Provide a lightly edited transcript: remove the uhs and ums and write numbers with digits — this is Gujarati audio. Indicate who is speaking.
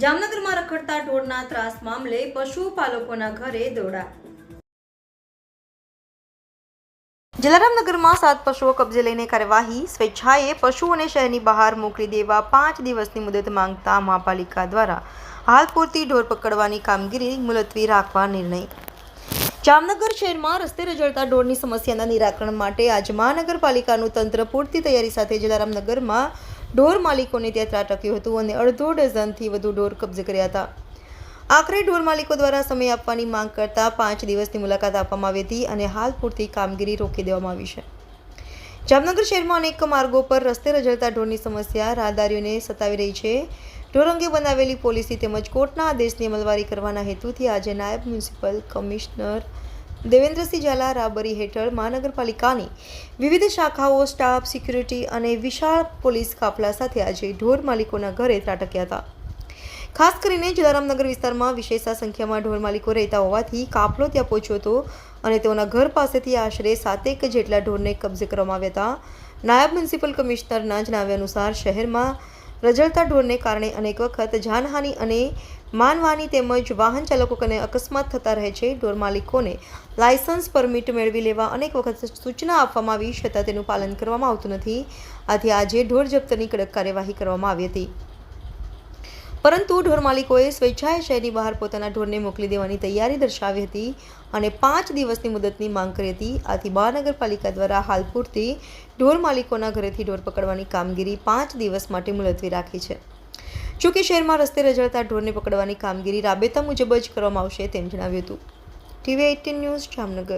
Speaker 1: જામનગરમાં રખડતા ઢોરના ત્રાસ મામલે પશુપાલકોના ઘરે દોડા. જલારામનગરમાં 7 પશુઓ કબજે લઈને કાર્યવાહી. સ્વેચ્છાએ પશુઓને શહેરની બહાર મોકલી દેવા 5 દિવસની મુદત માંગતા મહાપાલિકા દ્વારા હાલ પૂરતી ઢોર પકડવાની કામગીરી મુલતવી રાખવા નિર્ણય. જામનગર શહેરમાં રસ્તે રઝળતા ઢોરની સમસ્યાના નિરાકરણ માટે આજ મહાનગરપાલિકાનું તંત્ર પૂરતી તૈયારી સાથે જલારામનગરમાં ઢોર માલિકોને ત્યાં ત્રાટક્યું હતું અને અડધો ડઝનથી વધુ ઢોર કબજે કર્યા હતા. આખરે ઢોર માલિકો દ્વારા સમય આપવાની માંગ કરતા 5 દિવસની મુલાકાત આપવામાં આવી હતી અને હાલ પૂરતી કામગીરી રોકી દેવામાં આવી છે. જામનગર શહેરમાં અનેક માર્ગો પર રસ્તે રઝળતા ઢોરની સમસ્યા રાહદારીઓને સતાવી રહી છે. ઢોર અંગે બનાવેલી પોલિસી તેમજ કોર્ટના આદેશની અમલવારી કરવાના હેતુથી આજે નાયબ મ્યુનિસિપલ કમિશનર દેવેન્દ્રસિંહ ઝાલા રાબરી હેઠળ મહાનગરપાલિકાની વિવિધ શાખાઓ, સ્ટાફ, સિક્યુરિટી અને વિશાળ પોલીસ કાફલા સાથે આજે ઢોર માલિકોના ઘરે ત્રાટક્યા હતા. ખાસ કરીને જલારામનગર વિસ્તારમાં વિશેષ સંખ્યામાં ઢોર માલિકો રહેતા હોવાથી કાફલો ત્યાં પહોંચ્યો હતો અને તેઓના ઘર પાસેથી આશરે 7 જેટલા ઢોરને કબજે કરવામાં આવ્યા હતા. નાયબ મ્યુનિસિપલ કમિશનરના જણાવ્યા અનુસાર શહેરમાં રઝળતા ઢોરને કારણે અનેક વખત જાનહાનિ અને માનહાનિ તેમજ વાહન ચાલકોને અકસ્માત થતા રહે છે. ઢોર માલિકોને લાયસન્સ પરમિટ મેળવી લેવા અનેક વખત સૂચના આપવામાં આવી છતાં તેનું પાલન કરવામાં આવતું નથી. આથી આજે ઢોર જપ્તની કડક કાર્યવાહી કરવામાં આવી હતી. પરંતુ ઢોર માલિકોએ સ્વેચ્છાએ શહેરની બહાર પોતાના ઢોરને મોકલી દેવાની તૈયારી દર્શાવી હતી અને 5 દિવસની મુદતની માંગ કરી હતી. આથી મહાનગરપાલિકા દ્વારા હાલ પૂરતી ઢોર માલિકોના ઘરેથી ઢોર પકડવાની કામગીરી 5 દિવસ માટે મુલતવી રાખી છે. જોકે શહેરમાં રસ્તે રઝળતા ઢોરને પકડવાની કામગીરી રાબેતા મુજબ જ કરવામાં આવશે તેમ જણાવ્યું હતું. TV18 news Jamnagar.